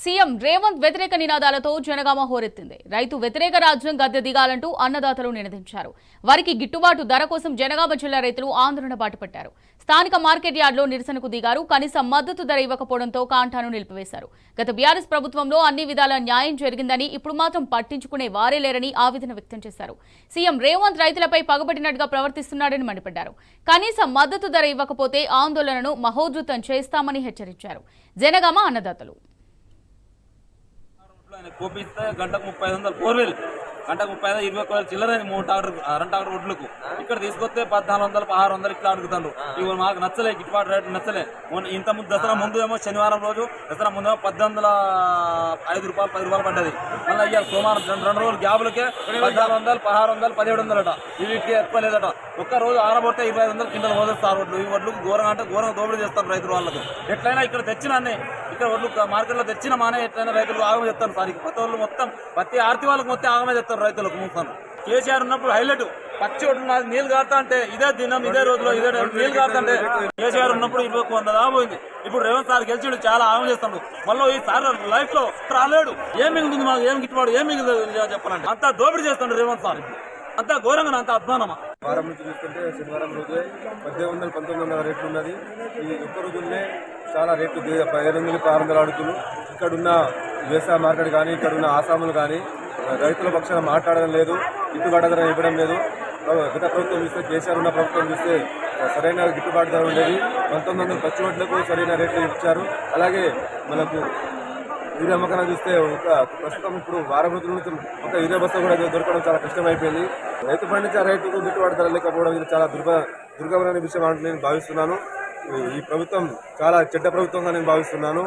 CM Revanth వ్యతిరేక నినాదాలతో జనగామ హోరెత్తింది. రైతు వ్యతిరేక రాజ్యం గద్దె దిగాలంటూ అన్నదాతలు నినదించారు. వారికి గిట్టుబాటు ధర కోసం జనగామ జిల్లా రైతులు ఆందోళన బాటపట్టారు. స్థానిక మార్కెట్ యార్డులో నిరసనకు దిగారు. కనీస మద్దతు ధర ఇవ్వకపోవడంతో కాంటాను నిలిపివేశారు. గత బీఆర్ఎస్ ప్రభుత్వంలో అన్ని విధాల న్యాయం జరిగిందని, ఇప్పుడు మాత్రం పట్టించుకునే వారే లేరని ఆవేదన వ్యక్తం చేశారు. సీఎం రేవంత్ రైతులపై పగబట్టినట్టుగా ప్రవర్తిస్తున్నాడని మండిపడ్డారు. కనీస మద్దతు ధర ఇవ్వకపోతే ఆందోళనను మహోధృతం చేస్తామని హెచ్చరించారు జనగామ అన్నదాతలు. కోపిస్తే గంటకు 3500 4,000 గంటకు 35 20,000 చిల్లర 2 ట్రాక్టర్ ఒడ్లకు ఇక్కడ తీసుకొస్తే 1400 1600 ఇట్లా అడుగుతారు. ఇవి మాకు నచ్చలే, గిట్టుబాటు రేటు నచ్చలే. ఇంత ముందు దసరా ముందు ఏమో శనివారం రోజు దసరా ముందు 1805 రూపాయలు 10 రూపాయలు పడ్డది. మళ్ళీ ఇవాళ సోమవారం 2 రోజులు గ్యాబులకే 1400 1600 1700 వీటికి ఎక్కువ లేదట. ఒక్క రోజు ఆరబోతే 2500 కింటలు వదిలిస్తారు ఒడ్లు. ఈ ఒడ్లకు ఘోరంగా అంటే ఘోరంగా దోపిడీ చేస్తారు రైతులు. వాళ్ళకు ఎట్లయినా ఇక్కడ తెచ్చిన ఇక్కడ ఒడ్లు మార్కెట్లో తెచ్చిన మానే ఎట్లయినా రైతులు ఆగమే చెప్తారు. సార్ కొత్త వాళ్ళు మొత్తం ప్రతి ఆర్తి వాళ్ళకి మొత్తం ఆగమే చెప్తారు రైతులకు. మూస్తాను కేసీఆర్ ఉన్నప్పుడు హైలైట్ పచ్చి ఒడ్లు నాది నీళ్ళు కారుతా అంటే ఇదే దినం ఇదే రోజులో ఇదే నీళ్ళు కారుతుంటే కేసీఆర్ ఉన్నప్పుడు 20,100 దాకా పోయింది. ఇప్పుడు రేవంత్ సార్ గెలిచి చాలా ఆగం చేస్తాడు. మళ్ళీ ఈ సార్ లైఫ్ లో రాలేడు. ఏం మిగులుతుంది మాకు, ఏం గిట్టుబాటు ఏం మిగులుతుంది చెప్పాలంటే అంతా దోపిడీ చేస్తాడు రేవంత్ సార్. అంతా ఘోరంగా అంత అధ్వానమా. వారం నుంచి చూస్తుంటే శనివారం రోజే 1800 1900 రేట్లు ఉన్నది. ఈ ఒక్క రోజుల్నే చాలా రేట్లు 1500 600 అడుగుతులు. ఇక్కడున్న వ్యవసాయ మార్కెట్ కానీ ఇక్కడున్న ఆసాములు కానీ రైతుల పక్షాన మాట్లాడడం లేదు, గిట్టుబాటు ధర ఇవ్వడం లేదు. గత ప్రభుత్వం చూస్తే కేసీఆర్ ఉన్న ప్రభుత్వం చూస్తే సరైన గిట్టుబాటు ధర ఉండేది. 1900 పచ్చి వడ్లకు సరైన రేట్లు ఇచ్చారు. అలాగే మనకు యూరియా అమ్మకాన్ని చూస్తే ప్రస్తుతం ఇప్పుడు వారం రోజుల నుంచి ఒక యూరియా బస్తా కూడా దొరకడం చాలా కష్టమైపోయింది. రైతు పండించే రైతుకు గిట్టుబాటు ధర లేకపోవడం ఇది చాలా దుర్గమైన విషయం అని నేను భావిస్తున్నాను. ఈ ప్రభుత్వం చాలా చెడ్డ ప్రభుత్వంగా నేను భావిస్తున్నాను.